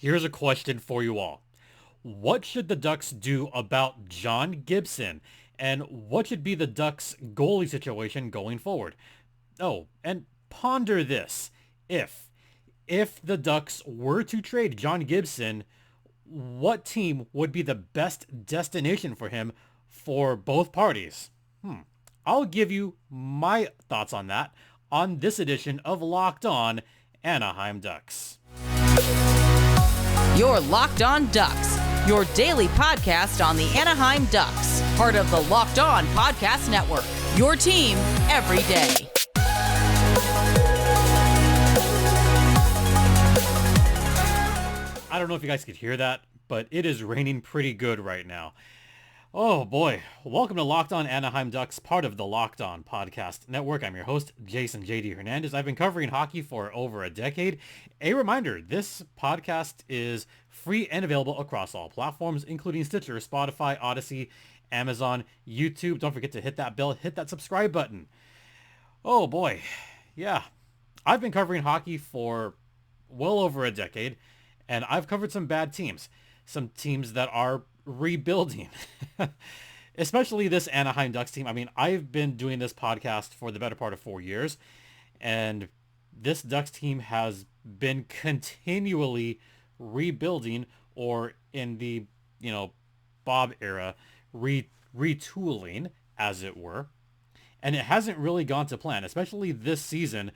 Here's a question for you all. What should the Ducks do about John Gibson? And what should be the Ducks' goalie situation going forward? Oh, and ponder this. If if the Ducks were to trade John Gibson, what team would be the best destination for him for both parties? I'll give you my thoughts on that on this edition of Locked On Anaheim Ducks. Your Locked On Ducks, your daily podcast on the Anaheim Ducks, part of the Locked On Podcast Network, your team every day. I don't know if you guys could hear that, but it is raining pretty good right now. Oh boy, welcome to Locked On Anaheim Ducks, part of the Locked On Podcast Network. I'm your host, Jason JD Hernandez. I've been covering hockey for over a decade. A reminder, this podcast is free and available across all platforms, including Stitcher, Spotify, Odyssey, Amazon, YouTube. Don't forget to hit that bell, hit that subscribe button. Oh boy, yeah. I've been covering hockey for well over a decade, and I've covered some bad teams. Some teams that are rebuilding, especially this Anaheim Ducks team. I mean, I've been doing this podcast for the better part of 4 years, and this Ducks team has been continually rebuilding, or in the, Bob era, retooling, as it were. And it hasn't really gone to plan, especially this season.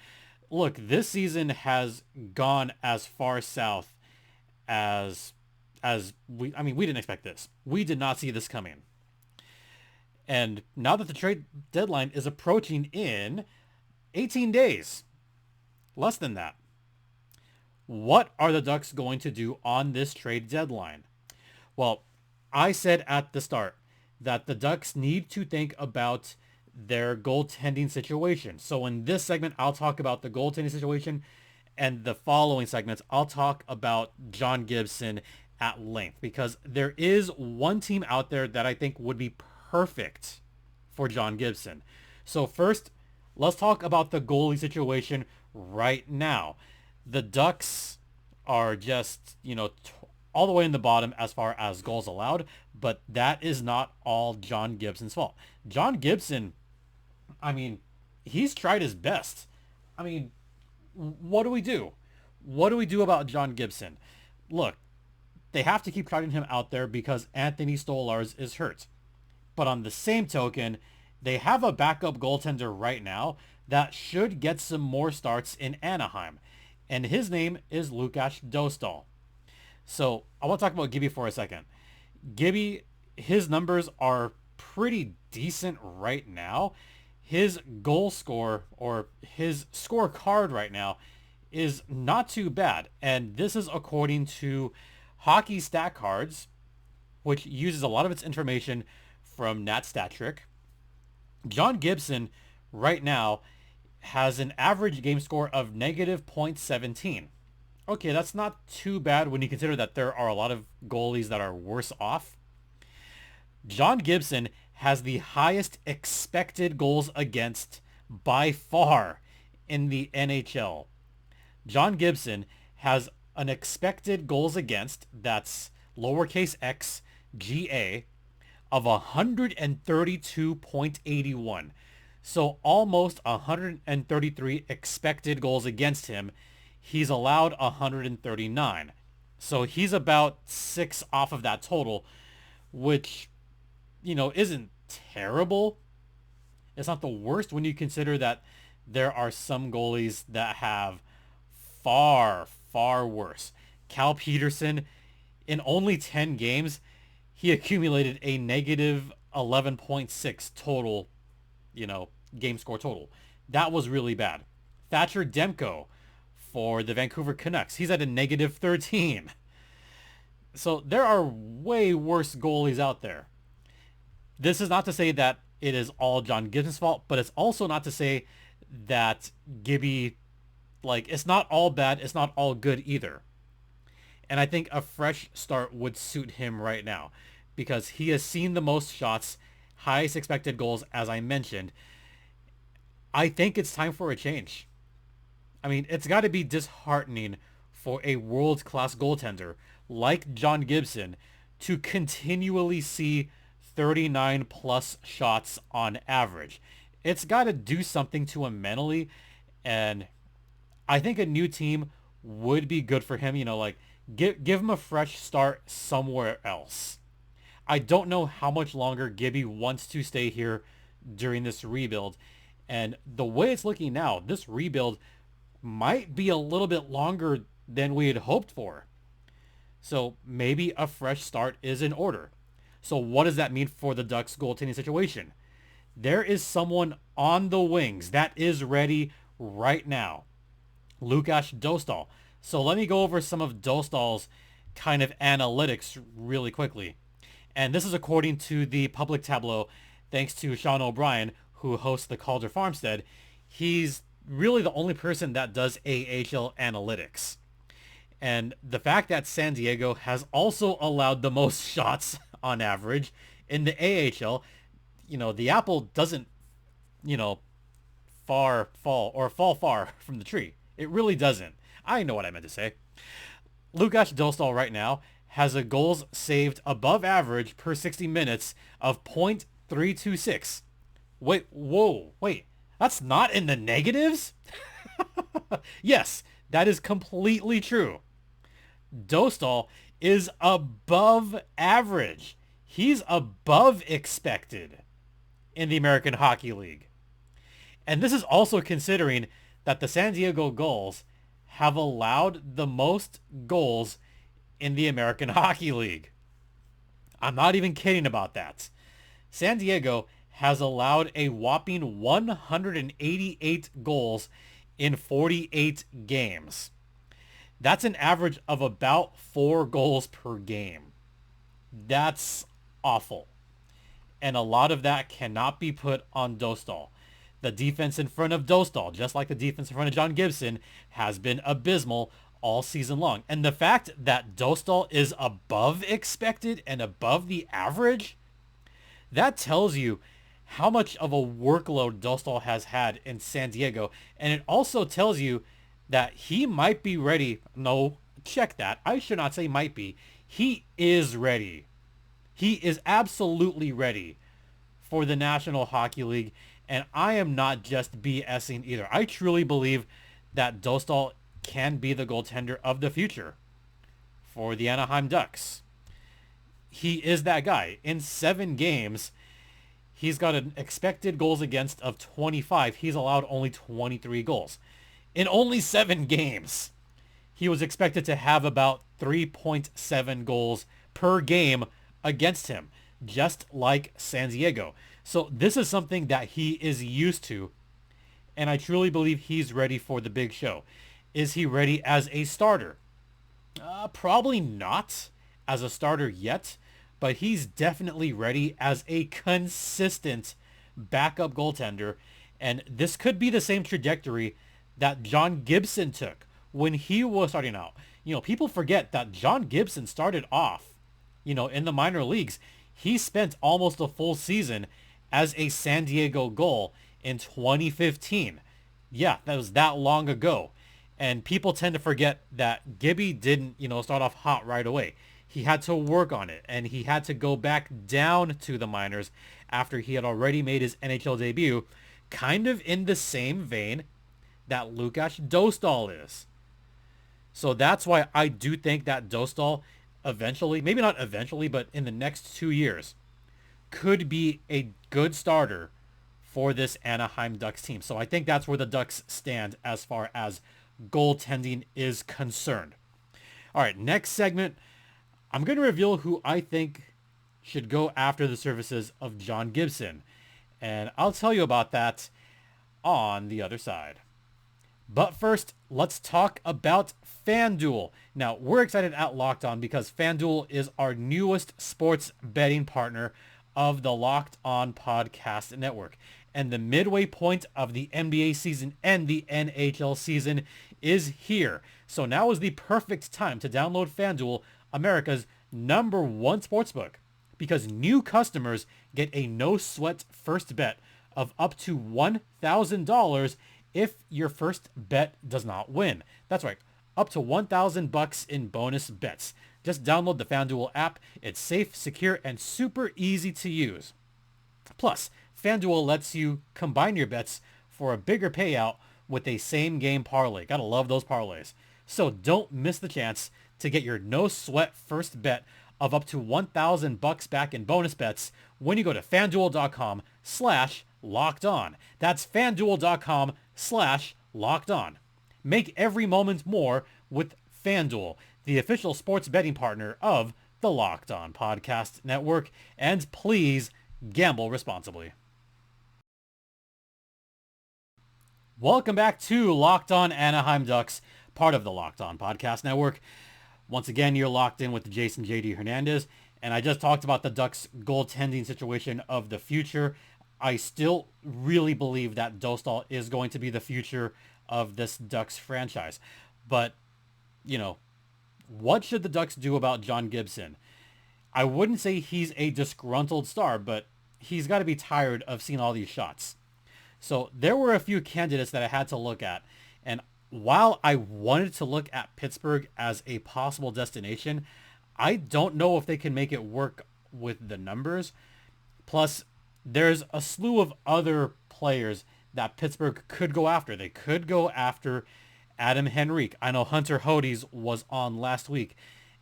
Look, this season has gone as far south as we didn't expect this. We did not see this coming. And now that the trade deadline is approaching in 18 days, less than that, what are the Ducks going to do on this trade deadline? Well, I said at the start that the Ducks need to think about their goaltending situation. So in this segment, I'll talk about the goaltending situation, and the following segments, I'll talk about John Gibson at length, because there is one team out there that I think would be perfect for John Gibson. So first, let's talk about the goalie situation right now. The Ducks are just, all the way in the bottom as far as goals allowed, but that is not all John Gibson's fault. John Gibson, he's tried his best. What do we do? What do we do about John Gibson? Look, they have to keep trotting him out there because Anthony Stolarz is hurt. But on the same token, they have a backup goaltender right now that should get some more starts in Anaheim. And his name is Lukas Dostal. So I want to talk about Gibby for a second. Gibby, his numbers are pretty decent right now. His goal score, or his scorecard right now, is not too bad. And this is according to Hockey Stat Cards, which uses a lot of its information from Nat Stat Trick. John Gibson right now has an average game score of negative .17. Okay, that's not too bad when you consider that there are a lot of goalies that are worse off. John Gibson has the highest expected goals against by far in the NHL. John Gibson has an expected goals against, that's lowercase x GA, of 132.81. So almost 133 expected goals against him. He's allowed 139. So he's about 6 off of that total, which, isn't terrible. It's not the worst when you consider that there are some goalies that have far worse. Cal Peterson, in only 10 games, he accumulated a negative 11.6 total, game score total. That was really bad. Thatcher Demko for the Vancouver Canucks, he's at a negative 13. So there are way worse goalies out there. This is not to say that it is all John Gibson's fault, but it's also not to say that Gibby, it's not all bad, it's not all good either. And I think a fresh start would suit him right now because he has seen the most shots, highest expected goals, as I mentioned. I think it's time for a change. It's got to be disheartening for a world-class goaltender like John Gibson to continually see 39 plus shots on average. It's got to do something to him mentally, and I think a new team would be good for him. Like give him a fresh start somewhere else. I don't know how much longer Gibby wants to stay here during this rebuild, and the way it's looking now, this rebuild might be a little bit longer than we had hoped for. So maybe a fresh start is in order. So what does that mean for the Ducks goaltending situation? There is someone on the wings that is ready right now. Lukas Dostal. So let me go over some of Dostal's kind of analytics really quickly. And this is according to the Public Tableau, thanks to Sean O'Brien, who hosts the Calder Farmstead. He's really the only person that does AHL analytics. And the fact that San Diego has also allowed the most shots on average in the AHL, the apple doesn't, fall far from the tree. It really doesn't. I know what I meant to say. Lukas Dostal right now has a goals saved above average per 60 minutes of .326. Wait, that's not in the negatives? Yes, that is completely true. Dostal is above average. He's above expected in the American Hockey League. And this is also considering that the San Diego Gulls have allowed the most goals in the American Hockey League. I'm not even kidding about that. San Diego has allowed a whopping 188 goals in 48 games. That's an average of about 4 goals per game. That's awful. And a lot of that cannot be put on Dostal. The defense in front of Dostal, just like the defense in front of John Gibson, has been abysmal all season long. And the fact that Dostal is above expected and above the average, that tells you how much of a workload Dostal has had in San Diego. And it also tells you that he might be ready. No, check that. I should not say might be. He is ready. He is absolutely ready for the National Hockey League. And I am not just BSing either. I truly believe that Dostal can be the goaltender of the future for the Anaheim Ducks. He is that guy. In 7 games, he's got an expected goals against of 25. He's allowed only 23 goals. In only 7 games, he was expected to have about 3.7 goals per game against him, just like San Diego. So this is something that he is used to, and I truly believe he's ready for the big show. Is he ready as a starter? Probably not as a starter yet, but he's definitely ready as a consistent backup goaltender, and this could be the same trajectory that John Gibson took when he was starting out. People forget that John Gibson started off, in the minor leagues. He spent almost a full season as a San Diego Gull in 2015. Yeah, that was that long ago. And people tend to forget that Gibby didn't, start off hot right away. He had to work on it, and he had to go back down to the minors after he had already made his NHL debut, kind of in the same vein that Lukas Dostal is. So that's why I do think that Dostal eventually, maybe not eventually, but in the next 2 years, could be a good starter for this Anaheim Ducks team. So I think that's where the Ducks stand as far as goaltending is concerned. All right, next segment, I'm going to reveal who I think should go after the services of John Gibson. And I'll tell you about that on the other side. But first, let's talk about FanDuel. Now, we're excited at Locked On because FanDuel is our newest sports betting partner of the Locked On Podcast Network. And the midway point of the NBA season and the NHL season is here. So now is the perfect time to download FanDuel, America's #1 sportsbook, because new customers get a no-sweat first bet of up to $1,000 if your first bet does not win. That's right, up to $1,000 in bonus bets. Just download the FanDuel app. It's safe, secure, and super easy to use. Plus, FanDuel lets you combine your bets for a bigger payout with a same-game parlay. Gotta love those parlays. So don't miss the chance to get your no-sweat first bet of up to $1,000 back in bonus bets when you go to FanDuel.com/LockedOn. That's FanDuel.com/LockedOn. Make every moment more with FanDuel, the official sports betting partner of the Locked On Podcast Network. And please gamble responsibly. Welcome back to Locked On Anaheim Ducks, part of the Locked On Podcast Network. Once again, you're locked in with Jason JD Hernandez, and I just talked about the Ducks goaltending situation of the future. I still really believe that Dostal is going to be the future of this Ducks franchise. But, you know, what should the Ducks do about John Gibson? I wouldn't say he's a disgruntled star, but he's got to be tired of seeing all these shots. So there were a few candidates that I had to look at. And while I wanted to look at Pittsburgh as a possible destination, I don't know if they can make it work with the numbers. Plus, there's a slew of other players that Pittsburgh could go after. They could go after Adam Henrique. I know Hunter Hodes was on last week,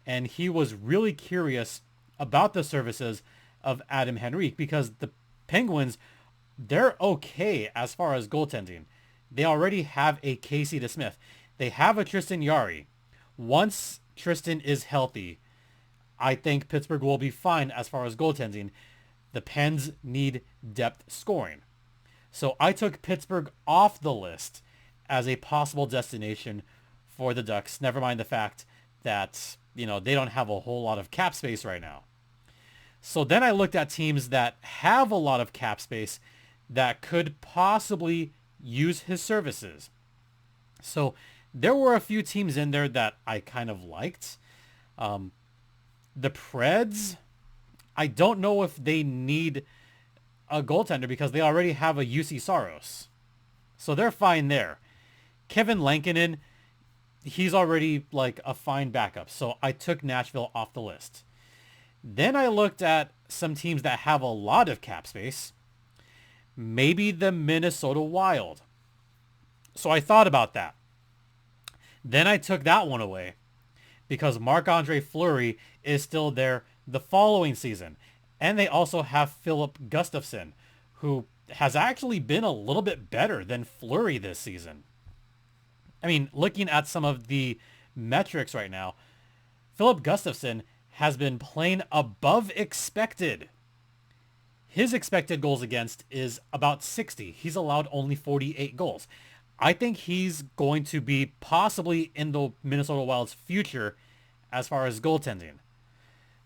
and he was really curious about the services of Adam Henrique because the Penguins, they're okay as far as goaltending. They already have a Casey DeSmith. They have a Tristan Jarry. Once Tristan is healthy, I think Pittsburgh will be fine as far as goaltending. The Pens need depth scoring. So I took Pittsburgh off the list as a possible destination for the Ducks. Never mind the fact that, you know, they don't have a whole lot of cap space right now. So then I looked at teams that have a lot of cap space that could possibly use his services. So there were a few teams in there that I kind of liked. The Preds, I don't know if they need a goaltender because they already have a UC Saros. So they're fine there. Kevin Lankinen, he's already like a fine backup. So I took Nashville off the list. Then I looked at some teams that have a lot of cap space. Maybe the Minnesota Wild. So I thought about that. Then I took that one away because Marc-Andre Fleury is still there the following season. And they also have Philip Gustafsson, who has actually been a little bit better than Fleury this season. I mean, looking at some of the metrics right now, Philip Gustafsson has been playing above expected. His expected goals against is about 60. He's allowed only 48 goals. I think he's going to be possibly in the Minnesota Wild's future as far as goaltending.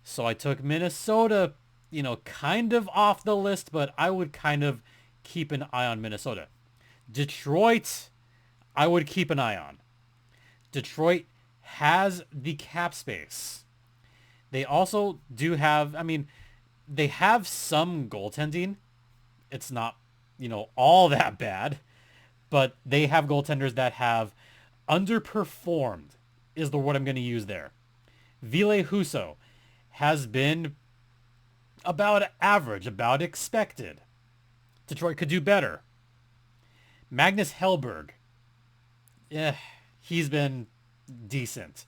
So I took Minnesota, you know, kind of off the list, but I would kind of keep an eye on Minnesota. Detroit, I would keep an eye on. Detroit has the cap space. They also do have, I mean, they have some goaltending. It's not, you know, all that bad, but they have goaltenders that have underperformed is the word I'm going to use there. Ville Husso has been about average, about expected. Detroit could do better. Magnus Hellberg, he's been decent.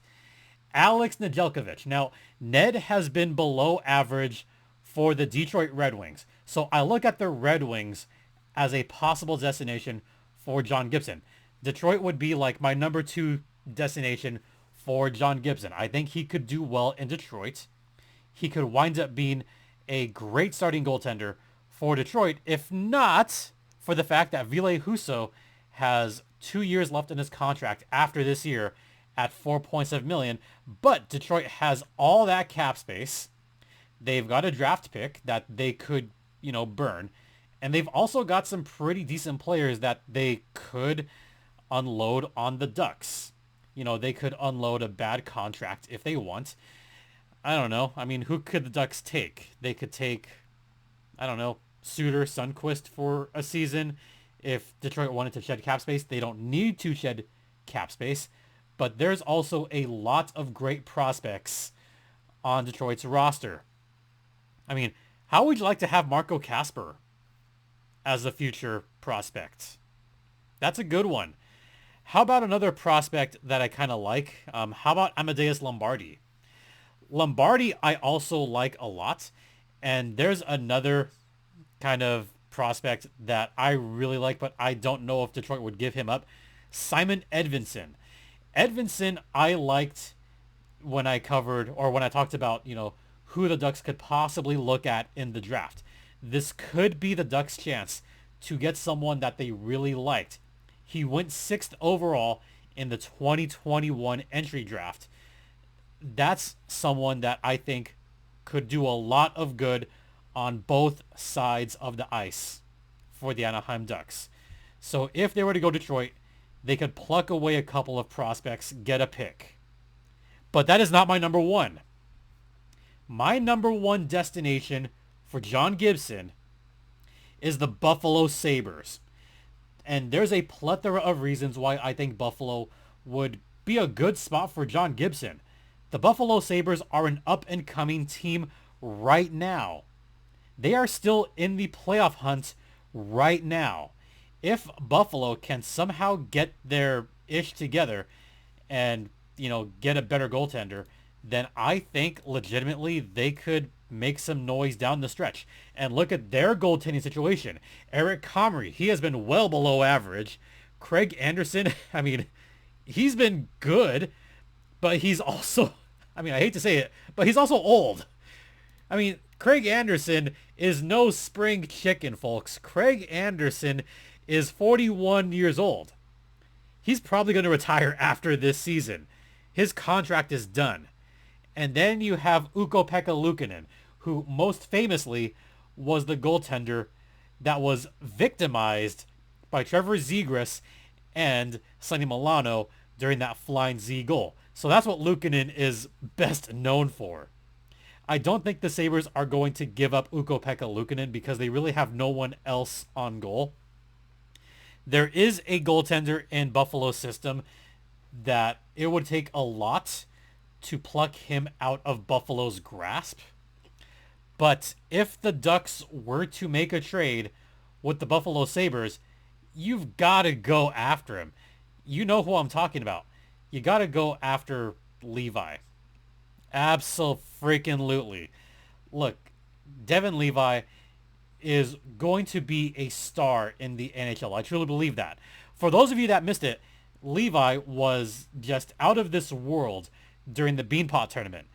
Alex Nedeljkovic. Now, Ned has been below average for the Detroit Red Wings. So I look at the Red Wings as a possible destination for John Gibson. Detroit would be like my number 2 destination for John Gibson. I think he could do well in Detroit. He could wind up being a great starting goaltender for Detroit, if not for the fact that Ville Husso has 2 years left in his contract after this year at $4.7 million. But Detroit has all that cap space. They've got a draft pick that they could, you know, burn. And they've also got some pretty decent players that they could unload on the Ducks. You know, they could unload a bad contract if they want. I don't know. I mean, who could the Ducks take? They could take, I don't know, Suter, Sundqvist for a season. If Detroit wanted to shed cap space, they don't need to shed cap space. but there's also a lot of great prospects on Detroit's roster. I mean, how would you like to have Marco Kasper as a future prospect? That's a good one. How about another prospect that I kind of like? How about Amadeus Lombardi? Lombardi I also like a lot. And there's another kind of prospect that I really like, but I don't know if Detroit would give him up. Simon Edvinsson. Edvinsson I liked when I covered, or when I talked about, who the Ducks could possibly look at in the draft. This could be the Ducks' chance to get someone that they really liked. He went 6th overall in the 2021 entry draft. That's someone that I think could do a lot of good on both sides of the ice for the Anaheim Ducks. So if they were to go Detroit, they could pluck away a couple of prospects, get a pick. But that is not my number one. My number one destination for John Gibson is the Buffalo Sabres. And there's a plethora of reasons why I think Buffalo would be a good spot for John Gibson. The Buffalo Sabres are an up-and-coming team right now. They are still in the playoff hunt right now. If Buffalo can somehow get their ish together and, get a better goaltender, then I think legitimately they could make some noise down the stretch. And look at their goaltending situation. Eric Comrie, he has been well below average. Craig Anderson, he's been good, but he's also, I hate to say it, but he's also old. Craig Anderson is no spring chicken, folks. Craig Anderson is 41 years old. He's probably going to retire after this season. His contract is done. And then you have Ukko-Pekka Luukkonen, who most famously was the goaltender that was victimized by Trevor Zegras and Sonny Milano during that Flying Z goal. So that's what Luukkonen is best known for. I don't think the Sabres are going to give up Ukko-Pekka Luukkonen because they really have no one else on goal. There is a goaltender in Buffalo's system that it would take a lot to pluck him out of Buffalo's grasp. But if the Ducks were to make a trade with the Buffalo Sabres, you've got to go after him. You know who I'm talking about. You got to go after Levi. Abso-freaking-lutely. Look, Devin Levi is going to be a star in the NHL. I truly believe that. For those of you that missed it, Levi was just out of this world during the Beanpot tournament.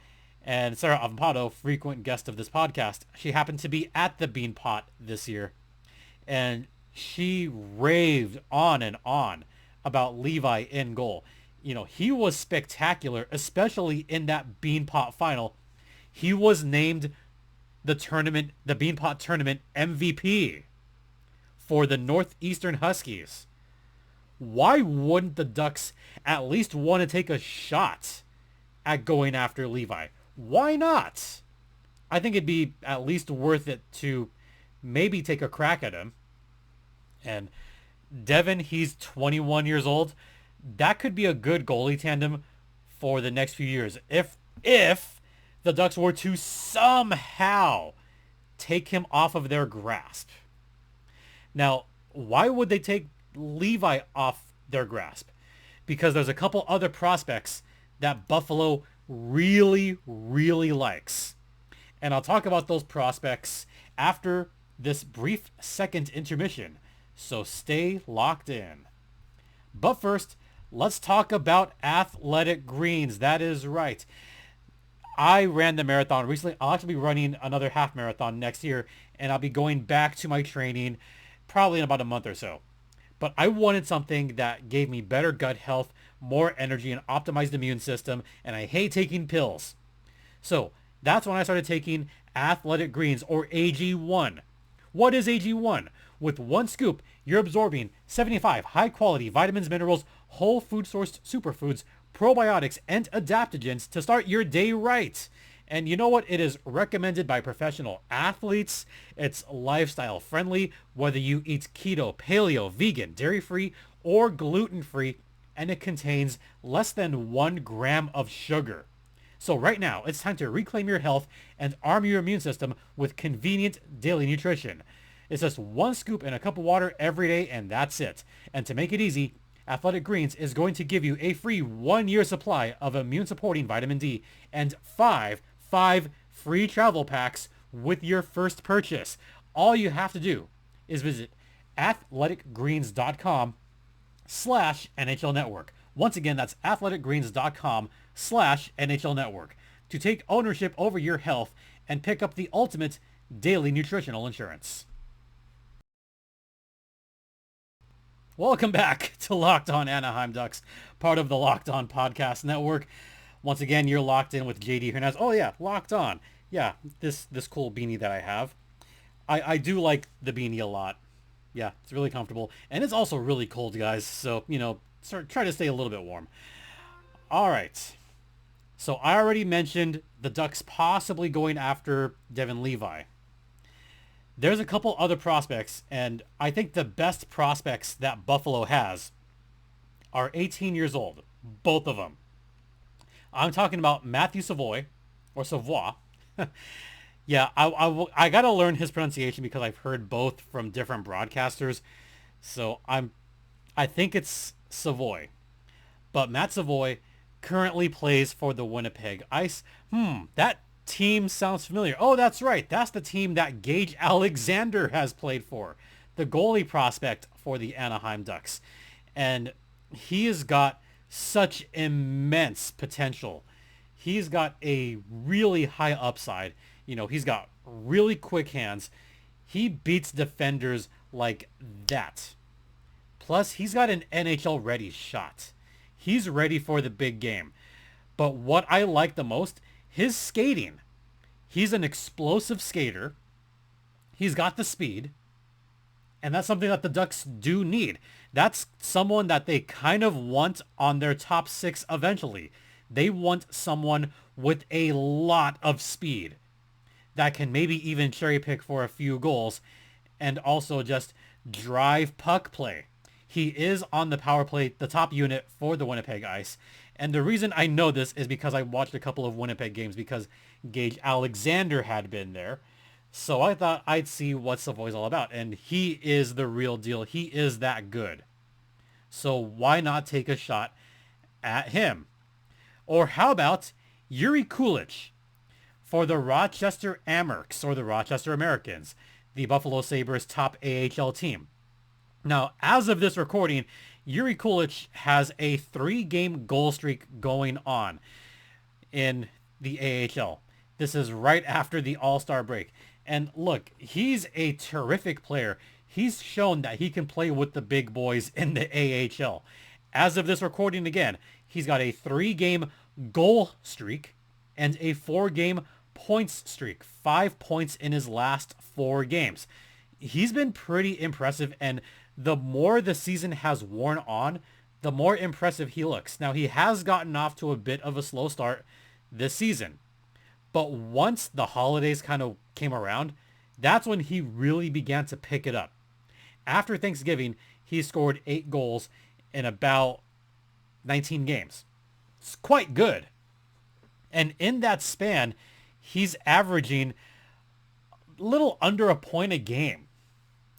And Sarah Avampado, frequent guest of this podcast, she happened to be at the Beanpot this year. And she raved on and on about Levi in goal. He was spectacular, especially in that Beanpot final. He was named the Beanpot tournament MVP for the Northeastern Huskies. Why wouldn't the Ducks at least want to take a shot at going after Levi? Why not? I think it'd be at least worth it to maybe take a crack at him. And Devin, he's 21 years old. That could be a good goalie tandem for the next few years. If the Ducks were to somehow take him off of their grasp. Now, why would they take Levi off their grasp? Because there's a couple other prospects that Buffalo really, really likes. And I'll talk about those prospects after this brief second intermission. So stay locked in. But first, let's talk about Athletic Greens. That is right. I ran the marathon recently. I'll actually be running another half marathon next year, and I'll be going back to my training probably in about a month or so. But I wanted something that gave me better gut health, more energy, and optimized immune system, and I hate taking pills. So that's when I started taking Athletic Greens, or AG1. What is AG1? With one scoop, you're absorbing 75 high-quality vitamins, minerals, whole food-sourced superfoods, probiotics, and adaptogens to start your day right. And you know what? It is recommended by professional athletes. It's lifestyle friendly, whether you eat keto, paleo, vegan, dairy-free, or gluten-free. and it contains less than 1 gram of sugar. So right now, it's time to reclaim your health and arm your immune system with convenient daily nutrition. It's just 1 scoop in a cup of water every day, and that's it. And to make it easy, Athletic Greens is going to give you a free 1-year supply of immune-supporting vitamin D and five free travel packs with your first purchase. All you have to do is visit athleticgreens.com/NHL Network. Once again, that's athleticgreens.com/NHL Network to take ownership over your health and pick up the ultimate daily nutritional insurance. Welcome back to Locked On Anaheim Ducks, part of the Locked On Podcast Network. Once again, you're locked in with JD Hernandez. Oh yeah, Locked On. Yeah, this cool beanie that I have. I do like the beanie a lot. Yeah, it's really comfortable. And it's also really cold, guys. So, try to stay a little bit warm. All right. So I already mentioned the Ducks possibly going after Devin Levi. There's a couple other prospects, and I think the best prospects that Buffalo has are 18 years old, both of them. I'm talking about Matthew Savoy, or Savoy. Yeah, I got to learn his pronunciation because I've heard both from different broadcasters. So I think it's Savoy. But Matt Savoy currently plays for the Winnipeg Ice. That team sounds familiar. Oh, that's right. That's the team that Gage Alexander has played for. The goalie prospect for the Anaheim Ducks. And he has got such immense potential. He's got a really high upside. He's got really quick hands. He beats defenders like that. Plus, he's got an NHL-ready shot. He's ready for the big game. But what I like the most, his skating. He's an explosive skater. He's got the speed. And that's something that the Ducks do need. That's someone that they kind of want on their top 6 eventually. They want someone with a lot of speed that can maybe even cherry pick for a few goals and also just drive puck play. He is on the power play, the top unit for the Winnipeg Ice. And the reason I know this is because I watched a couple of Winnipeg games because Gage Alexander had been there. So I thought I'd see what Savoy's all about. And he is the real deal. He is that good. So why not take a shot at him? Or how about Yuri Kulich for the Rochester Amerks, or the Rochester Americans, the Buffalo Sabres top AHL team. Now, as of this recording, Yuri Kulich has a 3-game goal streak going on in the AHL. This is right after the All-Star break. And look, he's a terrific player. He's shown that he can play with the big boys in the AHL. As of this recording again, he's got a 3-game goal streak and a 4-game points streak. 5 points in his last 4 games. He's been pretty impressive, and the more the season has worn on, the more impressive he looks. Now, he has gotten off to a bit of a slow start this season. But once the holidays kind of came around, that's when he really began to pick it up. After Thanksgiving, he scored 8 goals in about 19 games. It's quite good. And in that span, he's averaging a little under a point a game,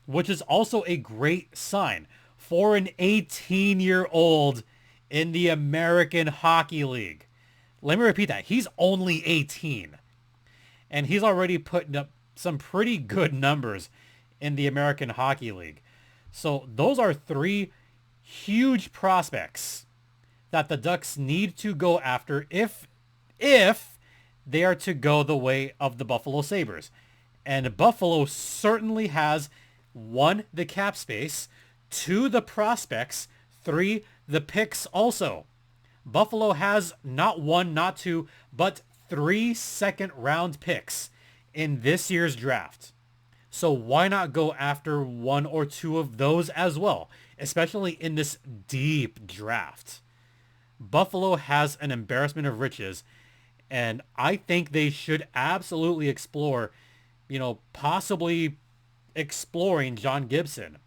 which is also a great sign for an 18-year-old in the American Hockey League. Let me repeat that. He's only 18. And he's already putting up some pretty good numbers in the American Hockey League. So those are 3 huge prospects that the Ducks need to go after if they are to go the way of the Buffalo Sabres. And Buffalo certainly has 1, the cap space, 2, the prospects, 3, the picks also. Buffalo has not 1, not 2, but 3 second-round picks in this year's draft. So why not go after 1 or 2 of those as well, especially in this deep draft? Buffalo has an embarrassment of riches, and I think they should absolutely explore, possibly exploring John Gibson.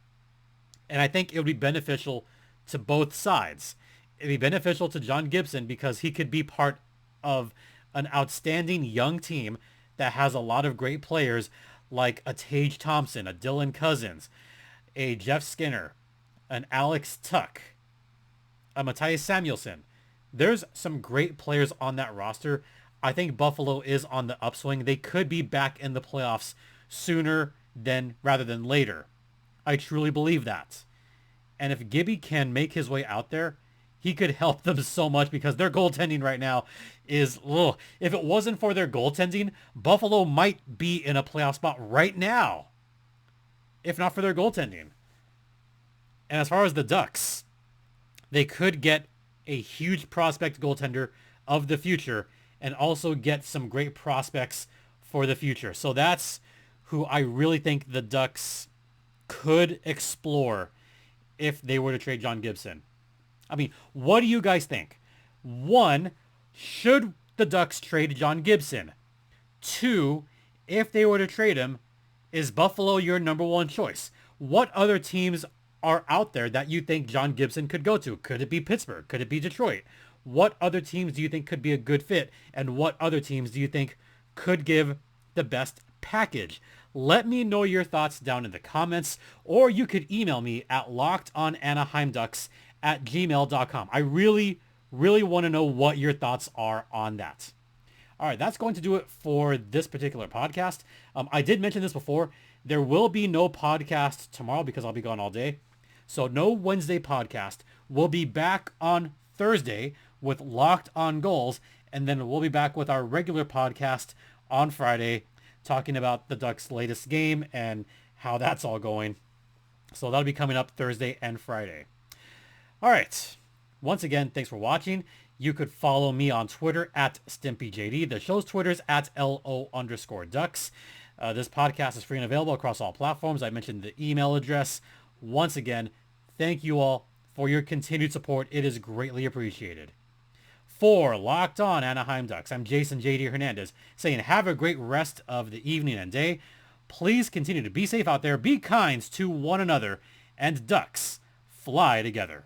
And I think it would be beneficial to both sides. it'd be beneficial to John Gibson because he could be part of an outstanding young team that has a lot of great players like a Tage Thompson, a Dylan Cousins, a Jeff Skinner, an Alex Tuck, a Matthias Samuelsson. There's some great players on that roster. I think Buffalo is on the upswing. They could be back in the playoffs sooner rather than later. I truly believe that. And if Gibby can make his way out there, he could help them so much because their goaltending right now is, ugh. If it wasn't for their goaltending, Buffalo might be in a playoff spot right now, if not for their goaltending. And as far as the Ducks, they could get a huge prospect goaltender of the future and also get some great prospects for the future. So that's who I really think the Ducks could explore if they were to trade John Gibson. I mean, what do you guys think? 1, should the Ducks trade John Gibson? 2, if they were to trade him, is Buffalo your number 1 choice? What other teams are out there that you think John Gibson could go to? Could it be Pittsburgh? Could it be Detroit? What other teams do you think could be a good fit? And what other teams do you think could give the best package? Let me know your thoughts down in the comments, or you could email me at lockedonanaheimducks@gmail.com. I really want to know what your thoughts are on that. All right, that's going to do it for this particular podcast. I did mention this before. There will be no podcast tomorrow because I'll be gone all day. So no Wednesday podcast. We'll be back on Thursday with Locked On Goals, and then we'll be back with our regular podcast on Friday talking about the Ducks' latest game and how that's all going. So that'll be coming up Thursday and Friday. All right. Once again, thanks for watching. You could follow me on Twitter at StimpyJD. The show's Twitter's at LO_Ducks. This podcast is free and available across all platforms. I mentioned the email address. Once again, thank you all for your continued support. It is greatly appreciated. For Locked On Anaheim Ducks, I'm Jason JD Hernandez saying have a great rest of the evening and day. Please continue to be safe out there, be kind to one another, and Ducks fly together.